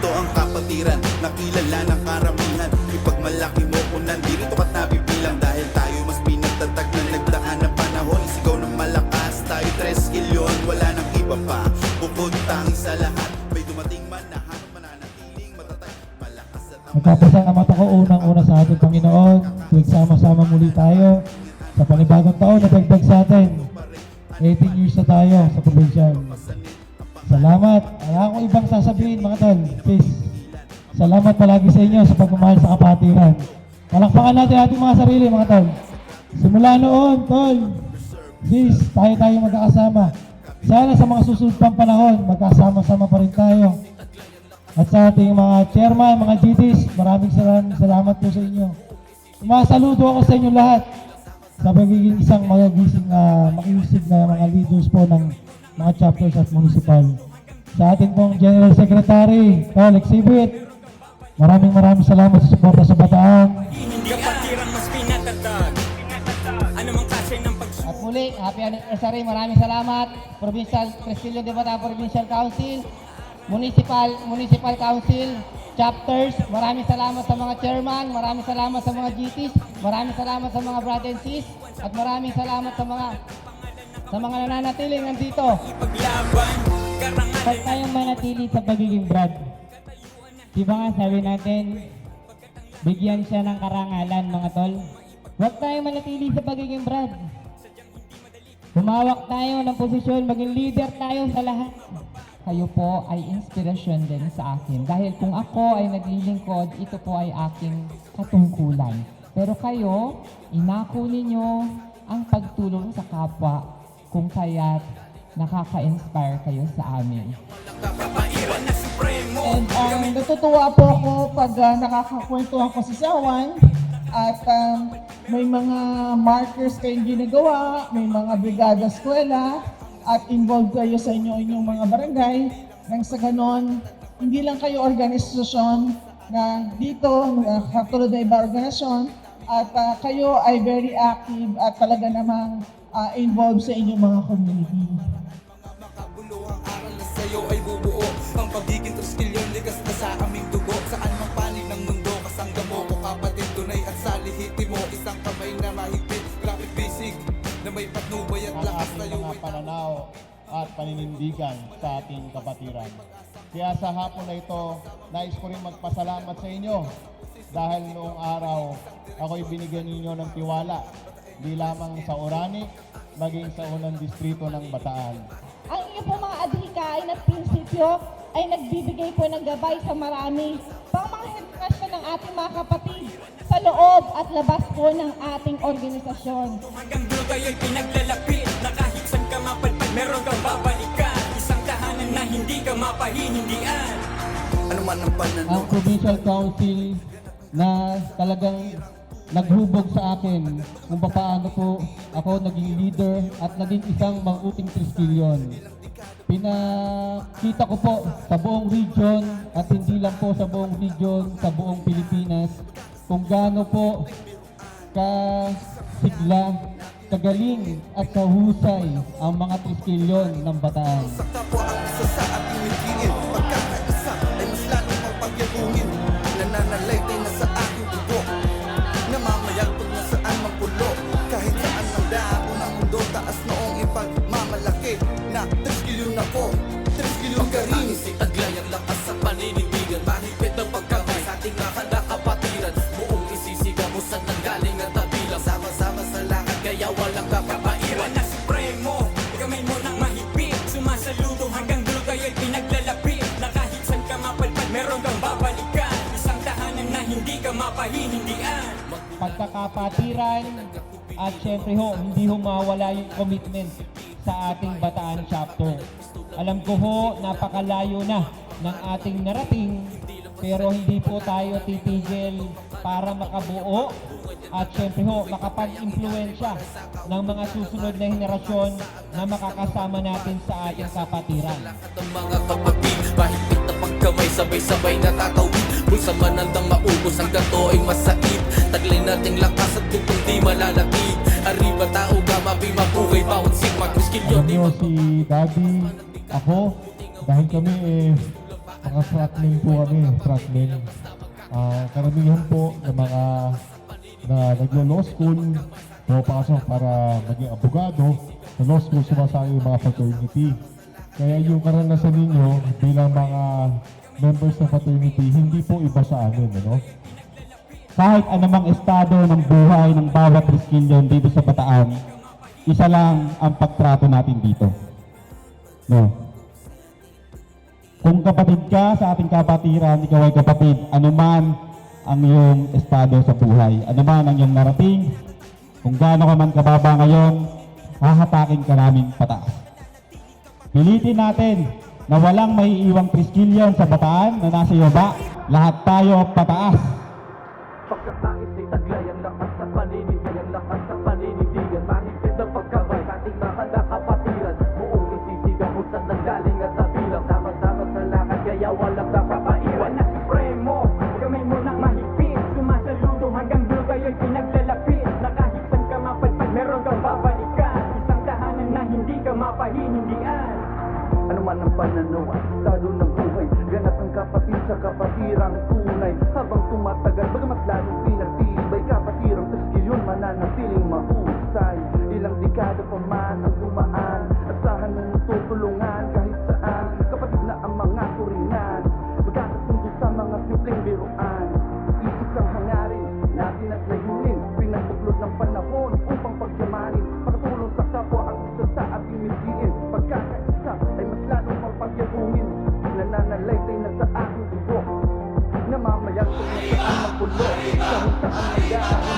Ito ang kapatiran, nakilala ng karamihan. Ipagmalaki mo kung nandito ka't nabibilang. Dahil tayo mas pinagtatag na nagdaan ng panahon. Sigaw ng malakas, tayo 3 kilyon. Wala nang iba pa, bukod tanging sa lahat. May dumating man na hanap mananatiling matatag. Malakas at ang Magpapasalamat ako unang-una sa ating Panginoon. Nagsama-sama muli tayo sa panibagong taon na dagdag sa atin. 18 years na tayo sa probinsya. Salamat. Wala akong ibang sasabihin mga tol. Peace. Salamat palagi sa inyo sa pagmamahal sa kapatiran. Palakpakan natin ating mga sarili mga tol. Simula noon, tol. Peace. Tayo magkakasama. Sana sa mga susunod pang panahon, magkasama-sama pa rin tayo. At sa ating mga chairman, mga GTs, maraming salamat po sa inyo. Sumasaludo ako sa inyo lahat sa pagiging isang makiusig na mga leaders po ng mga chapters at municipal. Sa ating pong General Secretary, Tol Exhibit, maraming salamat sa suporta sa Bataan. At muli, happy anniversary, maraming salamat. Provincial Prestilio de Bataan Provincial Council, Municipal Council, chapters, maraming salamat sa mga chairman, maraming salamat sa mga GTs, maraming salamat sa mga brad and sis, at maraming salamat sa mga nananatiling nandito. Huwag tayong manatili sa pagiging brad. Diba nga sabi natin, bigyan siya ng karangalan mga tol. Huwag tayong manatili sa pagiging brad. Humawak tayo ng posisyon, maging leader tayo sa lahat. Kayo po ay inspirasyon din sa akin. Dahil kung ako ay naglilingkod, ito po ay aking katungkulan. Pero kayo, inako ninyo ang pagtulong sa kapwa kung kaya't nakaka-inspire kayo sa amin. And natutuwa po ako pag nakakakwentuhan ko sa Sawan at may mga markers kayong ginagawa, may mga brigada eskwela, at involved kayo sa inyong mga barangay nang sa ganon, hindi lang kayo organisasyon na dito, katulad na iba organisasyon, at kayo ay very active at talaga namang involved sa inyong mga community. Makabuluhang aral na sa'yo ay bubuo. Ang pagiging triskilyon, likas na sa aming dugo. Saan mang panig ng mundo, kasangga mo ko kapatid. Tunay at sa lihiti mo, isang kamay na mahigpit. Graphic basic na may patnubay at lakas Ang tayo. ating mga pananaw at paninindigan sa ating kapatiran. Kaya sa hapon na ito, nais ko rin magpasalamat sa inyo dahil noong araw ako'y binigyan ninyo ng tiwala di lamang sa Orani, maging sa unang distrito ng Bataan. Ang inyo po mga adhikain at prinsipyo ay nagbibigay po ng gabay sa marami pang mga henerasyon ng ating mga kapatid sa loob at labas po ng ating organisasyon. Hanggang dulo tayo'y pinaglalapit na kahit saan ka mapalpad, meron kang babalikan. Isang tahanan na hindi ka mapahihindian. Ano man ang pananaw. Ang Provincial Council na talagang naghubog sa akin kung paano po ako naging leader at naging isang mabuting triskilyon. Pinakita ko po sa buong region at hindi lang po sa buong region, sa buong Pilipinas kung gaano po kasigla, kagaling at kahusay ang mga triskilyon ng Bataan. Sa kapwa ang isa sa ating mitingin. Pagkakaisa ay mas lalong magpagyabuhin. Nananalaytay na sa aking dugo. Namamayagpag na saan mang pulo. Kahit saan ang dako ng mundo, taas noong ipagmamalaki na 3 kilyon ako, 3 kilyon ka rin. Si Taglay ang lakas sa paninindigan. Mahigpit ang pagkamay sa ating nakanda kapatiran. Buong isisigaw mo saan nanggaling at tabilang. Sama-sama sa lakad kaya walang kapapaiwan. Na supremo, kamay mo nang mahigpit. Sumasaludo hanggang dulo tayo'y pinaglalapit. Na kahit saan ka mapalpad, meron kang babalikan. Isang tahanan na hindi ka mapahihindian. Pagkakapatiran at syempre ho, hindi ho mawala yung commitment sa ating Bataan chapter. Alam ko ho, napakalayo na ng ating narating, pero hindi po tayo titigil para makabuo at syempre ho, makapag-impluensya ng mga susunod na henerasyon na makakasama natin sa ating kapatiran. Ang mga kapatid, mahigpit na pagkamay, sabay-sabay natatawid. Bulsa manandang maubos, ang gato ay masait. Taglay nating lakas at bukong di malalakit. Arriba tao, gamabi, mabuhay, bawat sigma, kriskilyo. Alam nyo si Daddy, ako, dahil kami Naka-frontman po kami, frontman. Karamihan po ng mga na naglo-law school, pumapasok para maging abogado, sa law school sumasali yung mga fraternity. Kaya yung karanasan ninyo bilang mga members ng fraternity, hindi po iba sa amin, ano? Kahit anumang estado ng buhay ng bawat Triskelion dito sa Bataan, isa lang ang pagtrato natin dito. No. Kung kapatid ka sa ating kapatiran, ikaw ay kapatid, anuman ang iyong estado sa buhay, anuman ang iyong narating, kung gaano ka man kababa ngayon, hahatakin ka namin pataas. Pilitin natin na walang maiiwang Triskelion sa Bataan na nasa ibaba, lahat tayo pataas. Pagkatangis ay taglay ang lakas sa paninigay, ang lakas sa paninindigan. Mahigpit ang pagkabay sa ating mga nakapatiran. Buong isisigaw kung saan nanggaling at nabilang. Sama-sama sa lakad kaya walang nakapaiwan. Na supremo, kamay mo nang mahigpit. Sumasaludo hanggang dulo kayo'y pinaglalapit. Na kahit saan ka mapalpad, meron kang babalikan. Isang tahanan na hindi ka mapahinindian. Ano man ang pananaw at estado ng buhay, ganap ang kapatid sa kapatirang tunay. Habang tumatagal, bagamat lalong pinagtibay, kapatirang Triskelion mananatiling mahusay. Ilang dekada pa man ang dumaan, asahan mong tutulungan kahit saan. Kapatid na ang mga turingan, magkakasundo sa mga simpleng biruan. Iisang hangarin natin at layunin, pinagbuklod ng panahon upang pagyamanin. Makatulong sa kapwa ang isa sa ating mithiin. Pagkakaisa ay mas lalong mapagyabungin. Nananalaytay na sa aking dugo, namamayag kung nasaan ang pulo, kahit saan ang